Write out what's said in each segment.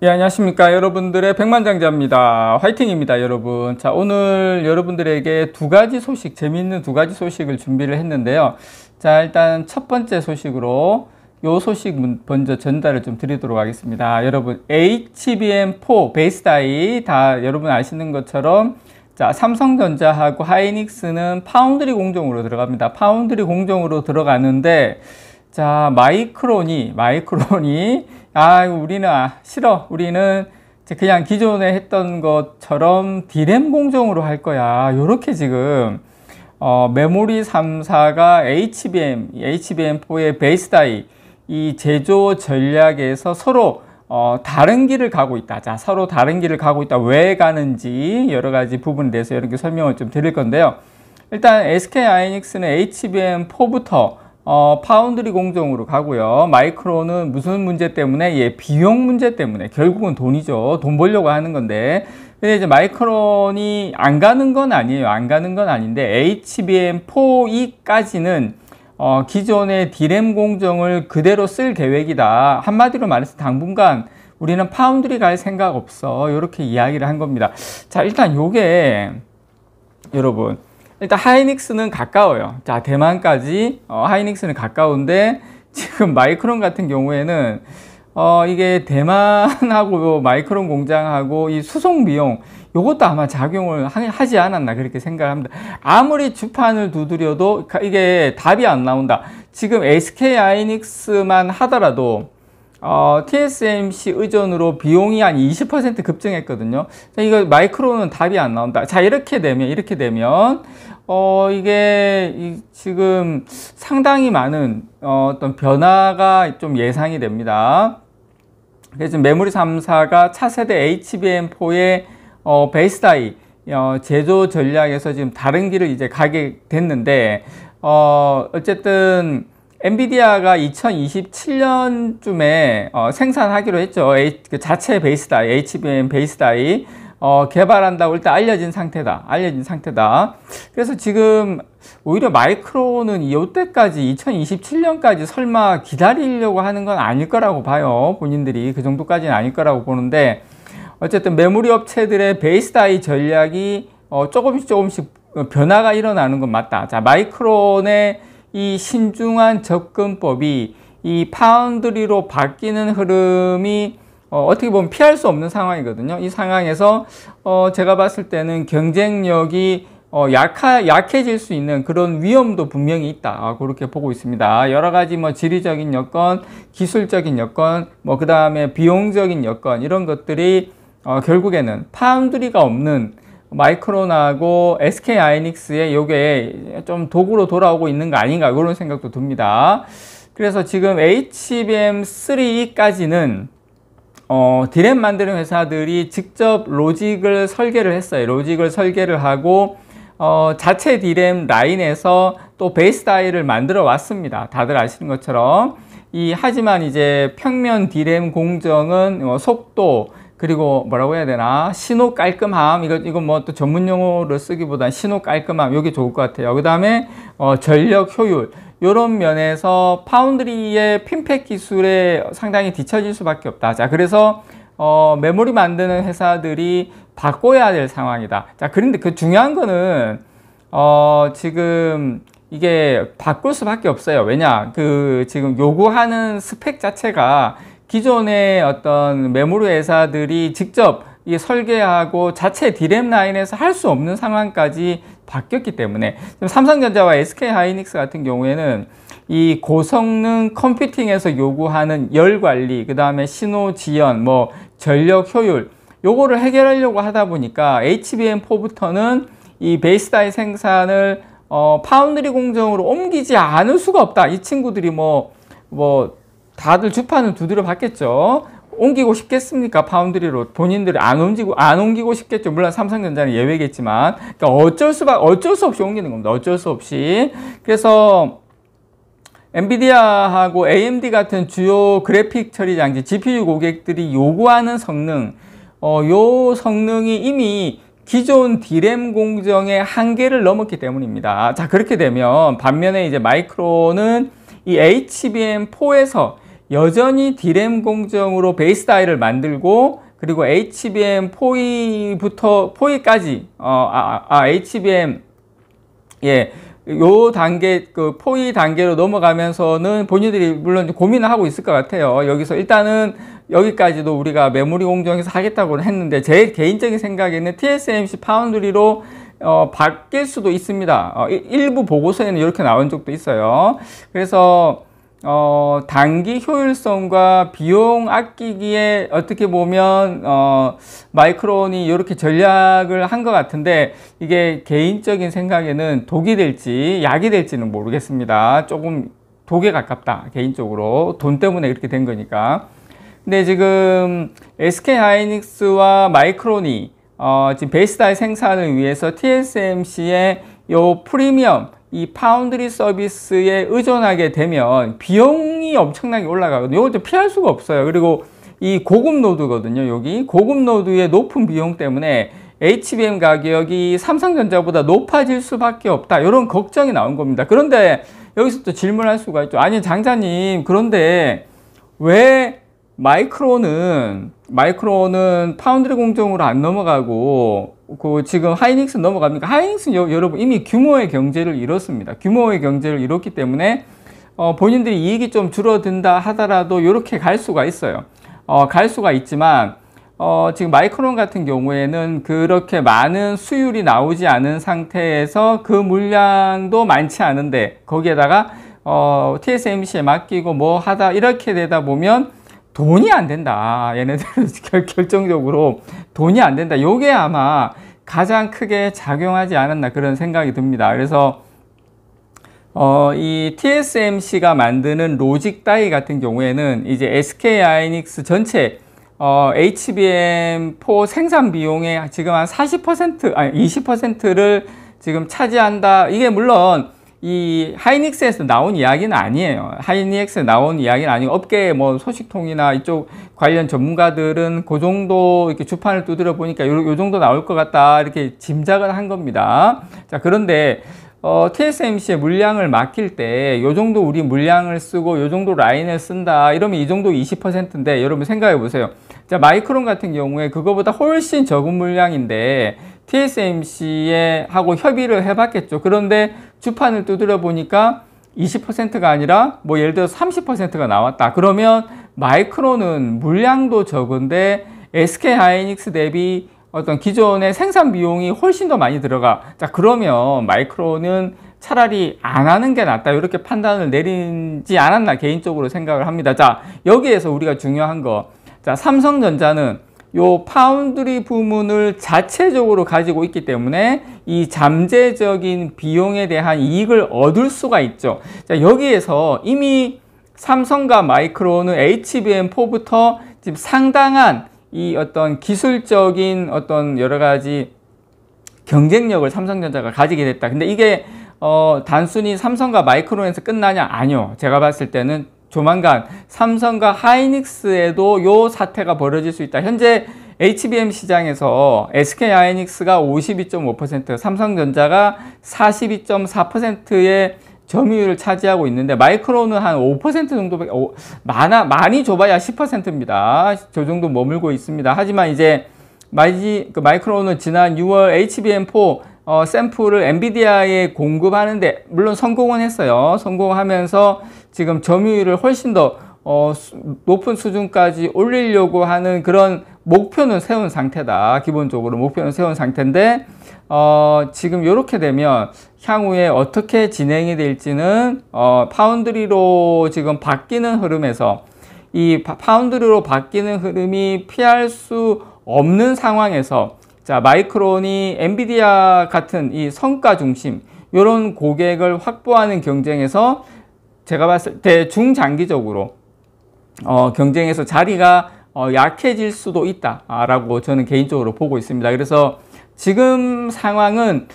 예, 안녕하십니까. 여러분들의 백만장자입니다. 화이팅입니다, 여러분. 자, 오늘 여러분들에게 두 가지 소식, 재미있는 두 가지 소식을 준비를 했는데요. 자, 일단 첫 번째 소식으로 요 소식 먼저 전달을 좀 드리도록 하겠습니다. 여러분, HBM4 베이스 다이 다 여러분 아시는 것처럼 자, 삼성전자하고 하이닉스는 파운드리 공정으로 들어갑니다. 파운드리 공정으로 들어가는데 자, 마이크론이 우리는 싫어. 우리는 그냥 기존에 했던 것처럼 D램 공정으로 할 거야. 요렇게 지금 메모리 3사가 HBM4의 베이스 다이 이 제조 전략에서 서로 다른 길을 가고 있다. 자, 서로 다른 길을 가고 있다. 왜 가는지 여러 가지 부분에 대해서 이렇게 설명을 좀 드릴 건데요. 일단 SK 하이닉스는 HBM4부터 파운드리 공정으로 가고요. 마이크론은 무슨 문제 때문에? 예, 비용 문제 때문에. 결국은 돈이죠. 돈 벌려고 하는 건데. 근데 이제 마이크론이 안 가는 건 아니에요. 안 가는 건 아닌데, HBM4E까지는 기존의 D램 공정을 그대로 쓸 계획이다. 한마디로 말해서 당분간 우리는 파운드리 갈 생각 없어. 이렇게 이야기를 한 겁니다. 자, 일단 요게, 여러분. 일단 하이닉스는 가까워요. 자, 대만까지 하이닉스는 가까운데 지금 마이크론 같은 경우에는 이게 대만하고 마이크론 공장하고 이 수송 비용 요것도 아마 작용을 하지 않았나 그렇게 생각을 합니다. 아무리 주판을 두드려도 이게 답이 안 나온다. 지금 SK 하이닉스만 하더라도 TSMC 의존으로 비용이 한 20% 급증했거든요. 자, 이거 마이크론은 답이 안 나온다. 자, 이렇게 되면 이게 지금 상당히 많은 어떤 변화가 좀 예상이 됩니다. 그래서 메모리 3사가 차세대 HBM4의 베이스 다이 제조 전략에서 지금 다른 길을 이제 가게 됐는데 어쨌든 엔비디아가 2027년쯤에 생산하기로 했죠. 그 자체 베이스 다이, HBM 베이스 다이 개발한다고 일단 알려진 상태다. 그래서 지금 오히려 마이크론은 이때까지 2027년까지 설마 기다리려고 하는 건 아닐 거라고 봐요. 본인들이 그 정도까지는 아닐 거라고 보는데 어쨌든 메모리 업체들의 베이스 다이 전략이 조금씩 변화가 일어나는 건 맞다. 자, 마이크론의 이 신중한 접근법이 이 파운드리로 바뀌는 흐름이 어떻게 보면 피할 수 없는 상황이거든요. 이 상황에서 제가 봤을 때는 경쟁력이 약해질 수 있는 그런 위험도 분명히 있다. 그렇게 보고 있습니다. 여러 가지 뭐 지리적인 여건, 기술적인 여건, 그 다음에 비용적인 여건 이런 것들이 결국에는 파운드리가 없는 마이크론하고 SK 하이닉스의 요게 좀 도구로 돌아오고 있는 거 아닌가 그런 생각도 듭니다. 그래서 지금 HBM3까지는 D램 만드는 회사들이 직접 로직을 설계를 했어요. 로직을 설계를 하고 자체 D램 라인에서 또 베이스 다이를 만들어 왔습니다. 다들 아시는 것처럼 하지만 이제 평면 D램 공정은 속도 그리고 뭐라고 해야 되나 신호 깔끔함 이거 뭐 또 전문 용어를 쓰기보단 신호 깔끔함 이게 좋을 것 같아요. 그 다음에 전력 효율 이런 면에서 파운드리의 핀팩 기술에 상당히 뒤처질 수밖에 없다. 자, 그래서 메모리 만드는 회사들이 바꿔야 될 상황이다. 자, 그런데 그 중요한 거는 지금 이게 바꿀 수밖에 없어요. 왜냐 지금 요구하는 스펙 자체가 기존의 어떤 메모리 회사들이 직접 설계하고 자체 D램 라인에서 할 수 없는 상황까지 바뀌었기 때문에 삼성전자와 SK 하이닉스 같은 경우에는 이 고성능 컴퓨팅에서 요구하는 열 관리, 그 다음에 신호 지연, 전력 효율 요거를 해결하려고 하다 보니까 HBM4부터는 이 베이스 다이 생산을 파운드리 공정으로 옮기지 않을 수가 없다. 이 친구들이 다들 주판을 두드려 봤겠죠. 옮기고 싶겠습니까? 파운드리로 본인들이 안 옮기고 싶겠죠. 물론 삼성전자는 예외겠지만, 그러니까 어쩔 수 없이 옮기는 겁니다. 어쩔 수 없이. 그래서 엔비디아하고 AMD 같은 주요 그래픽 처리 장치 GPU 고객들이 요구하는 성능, 요 성능이 이미 기존 D램 공정의 한계를 넘었기 때문입니다. 자, 그렇게 되면 반면에 이제 마이크론은 이 HBM4에서 여전히 D램 공정으로 베이스 다이를 만들고 그리고 HBM 포이부터 포이까지 HBM 요 단계 그 포이 단계로 넘어가면서는 본인들이 물론 고민을 하고 있을 것 같아요. 여기서 일단은 여기까지도 우리가 메모리 공정에서 하겠다고 했는데 제 개인적인 생각에는 TSMC 파운드리로 바뀔 수도 있습니다. 일부 보고서에는 이렇게 나온 적도 있어요. 그래서 단기 효율성과 비용 아끼기에 어떻게 보면 마이크론이 이렇게 전략을 한 것 같은데 이게 개인적인 생각에는 독이 될지 약이 될지는 모르겠습니다. 조금 독에 가깝다 개인적으로 돈 때문에 이렇게 된 거니까. 근데 지금 SK하이닉스와 마이크론이 지금 베이스 다이 생산을 위해서 TSMC의 요 프리미엄 이 파운드리 서비스에 의존하게 되면 비용이 엄청나게 올라가거든요. 이것도 피할 수가 없어요. 그리고 이 고급 노드거든요. 여기 고급 노드의 높은 비용 때문에 HBM 가격이 삼성전자보다 높아질 수밖에 없다. 이런 걱정이 나온 겁니다. 그런데 여기서 또 질문할 수가 있죠. 아니 장자님, 그런데 왜 마이크론은 파운드리 공정으로 안 넘어가고 지금 하이닉스 넘어갑니까? 하이닉스는 여러분 이미 규모의 경제를 이뤘습니다. 규모의 경제를 이뤘기 때문에 본인들이 이익이 좀 줄어든다 하더라도 이렇게 갈 수가 있어요. 갈 수가 있지만 지금 마이크론 같은 경우에는 그렇게 많은 수율이 나오지 않은 상태에서 그 물량도 많지 않은데 거기에다가 TSMC에 맡기고 뭐 하다 이렇게 되다 보면 돈이 안 된다. 얘네들은 결정적으로 돈이 안 된다. 요게 아마 가장 크게 작용하지 않았나 그런 생각이 듭니다. 그래서 이 TSMC가 만드는 로직 다이 같은 경우에는 이제 SK하이닉스 전체 HBM4 생산 비용의 지금 한 40% 아니 20%를 지금 차지한다. 이게 물론 이 하이닉스에서 나온 이야기는 아니에요. 하이닉스에 나온 이야기는 아니고 업계 뭐 소식통이나 이쪽 관련 전문가들은 그 정도 이렇게 주판을 두드려 보니까 요 정도 나올 것 같다 이렇게 짐작을 한 겁니다. 자, 그런데 TSMC의 물량을 맡길 때 요 정도 우리 물량을 쓰고 요 정도 라인을 쓴다 이러면 이 정도 20%인데 여러분 생각해 보세요. 자, 마이크론 같은 경우에 그거보다 훨씬 적은 물량인데 TSMC에 하고 협의를 해봤겠죠. 그런데 주판을 두드려 보니까 20%가 아니라 뭐 예를 들어서 30%가 나왔다. 그러면 마이크론은 물량도 적은데 SK하이닉스 대비 어떤 기존의 생산 비용이 훨씬 더 많이 들어가. 자, 그러면 마이크론은 차라리 안 하는 게 낫다. 이렇게 판단을 내리지 않았나 개인적으로 생각을 합니다. 자, 여기에서 우리가 중요한 거. 자, 삼성전자는 요 파운드리 부문을 자체적으로 가지고 있기 때문에 이 잠재적인 비용에 대한 이익을 얻을 수가 있죠. 자, 여기에서 이미 삼성과 마이크론은 HBM4부터 지금 상당한 이 어떤 기술적인 어떤 여러 가지 경쟁력을 삼성전자가 가지게 됐다. 근데 이게 단순히 삼성과 마이크론에서 끝나냐? 아니요. 제가 봤을 때는 조만간 삼성과 하이닉스에도 요 사태가 벌어질 수 있다. 현재 HBM 시장에서 SK하이닉스가 52.5%, 삼성전자가 42.4%의 점유율을 차지하고 있는데 마이크론은 한 5% 정도밖에 많이 줘봐야 10%입니다. 저 정도 머물고 있습니다. 하지만 이제 마이크론은 지난 6월 HBM4 샘플을 엔비디아에 공급하는데 물론 성공은 했어요. 성공하면서 지금 점유율을 훨씬 더 높은 수준까지 올리려고 하는 그런 목표는 세운 상태다. 기본적으로 목표는 세운 상태인데 지금 이렇게 되면 향후에 어떻게 진행이 될지는 파운드리로 지금 바뀌는 흐름에서 이 파운드리로 바뀌는 흐름이 피할 수 없는 상황에서 자, 마이크론이 엔비디아 같은 이 성과 중심 이런 고객을 확보하는 경쟁에서 제가 봤을 때 중장기적으로 경쟁에서 자리가 약해질 수도 있다라고 저는 개인적으로 보고 있습니다. 그래서 지금 상황은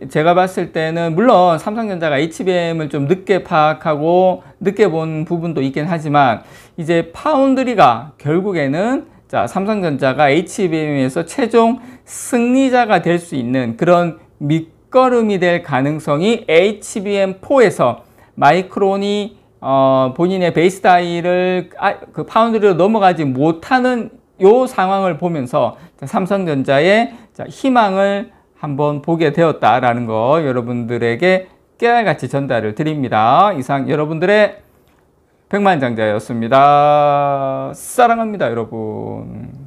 제가 봤을 때는 물론 삼성전자가 HBM을 좀 늦게 파악하고 늦게 본 부분도 있긴 하지만 이제 파운드리가 결국에는 자, 삼성전자가 HBM에서 최종 승리자가 될 수 있는 그런 밑거름이 될 가능성이 HBM4에서 마이크론이 본인의 베이스 다이를 그 파운드리로 넘어가지 못하는 요 상황을 보면서 삼성전자의 희망을 한번 보게 되었다라는 거 여러분들에게 깨알같이 전달을 드립니다. 이상 여러분들의 백만장자였습니다. 사랑합니다, 여러분.